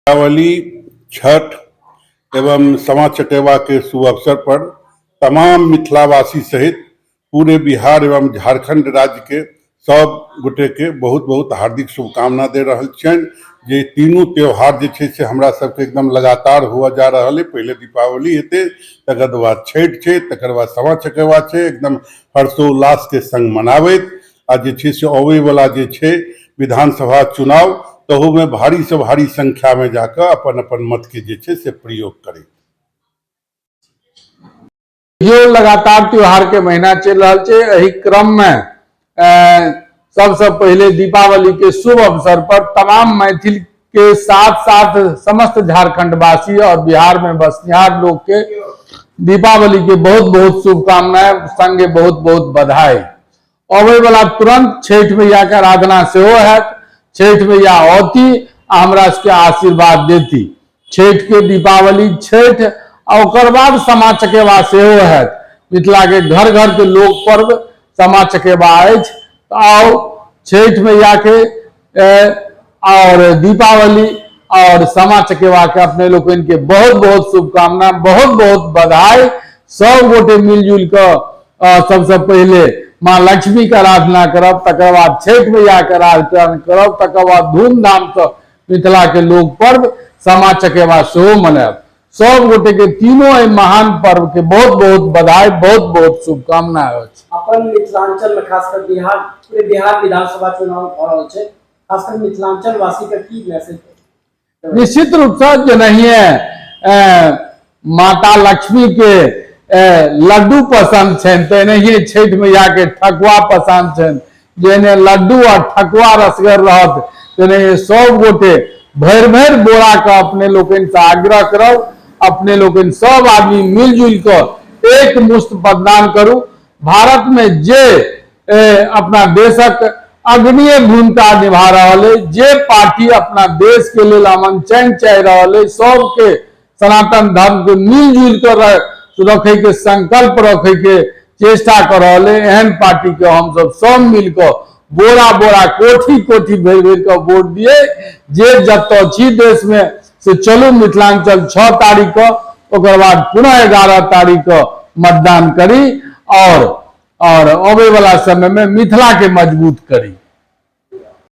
दीपावली, छठ एवं समा चकेवा के शुभ अवसर पर तमाम मिथिलावासी सहित पूरे बिहार एवं झारखंड राज्य के सब गोटे के बहुत बहुत हार्दिक शुभकामना दे रहल छियनि। जे तीनों त्योहार जे छै से हमरा सबके एकदम लगातार हुआ जा रहा है। पहले दीपावली हेतै, तकर बाद छठ छै, तकर बाद समा चकेवा छै, एकदम हर्षोल्लास के संग मनाबैत आ जे छै से अबै वाला जे छै विधानसभा चुनाव तहू में भारी से भारी संख्या में जाकर अपन अपन मत के जे छै से प्रयोग करें। जो लगातार त्योहार के महीना चल रहा है, एही क्रम में सबसे पहले दीपावली के शुभ अवसर पर तमाम मैथिल के साथ साथ समस्त झारखंड वासी और बिहार में बसनिहार लोग के दीपावली के बहुत बहुत शुभकामनाएं, संगे बहुत बहुत बधाई। अबे वाला तुरंत छठ मैया के आराधना से है। छठ मैया होती हमरा के आशीर्वाद देती। छठ के दीपावली छठ और बाद समा चकेवा से है। मिथिला के घर घर के लोक पर्व समा चकेवा आओ छठ मैया के और दीपावली और समा चकेवा के अपने लोग इनके बहुत बहुत शुभकामना, बहुत बहुत बधाई। सब गोटे मिलजुल कर सबसे पहले माँ लक्ष्मी के आराधना करब, तकर बाद छठ मैया के आराधना करब, तकर बाद धूमधाम से मिथिला के लोक पर्व समा चकेवा सेहो मनायब। सब गोटे के तीनों महान पर्व के बहुत बहुत बधाई, बहुत बहुत शुभकामना। अपन मिथिलांचल में खासकर बिहार, पूरे बिहार विधानसभा चुनाव हो रहा है, खासकर मिथिलांचल वासी का की मैसेज है? निश्चित रूप से जो नहीं है माता लक्ष्मी के लड्डू पसंद छन, तो नहीं छठ मैया के ठकुआ पसंद छन। जेने लड्डू और ठकुआ रसगर रहत, तो नहीं सब गोटे भर भर बोरा का अपने लोग से आग्रह करो, अपने लोग सब आदमी मिलजुल कर एक मुश्त मतदान करू। भारत में जे अपना देशक अग्रणीय भूमिका निभा रहा है, जे पार्टी अपना देश के लिए अमन चैन चाह रहा है, सबके सनातन धर्म के मिलजुल कर रखे के संकल्प रखे के चेष्टा कर रहा है। एहन पार्टी के हम सब मिलकर बोरा बोरा कोठी कोठी भर भर कर वोट दिए। जे जत छी देश में से चलू मिथिलांचल 6 तारीख को, ओकर बाद पुनः 11 तारीख को मतदान करी और आवे वाला समय में मिथिला के मजबूत करी।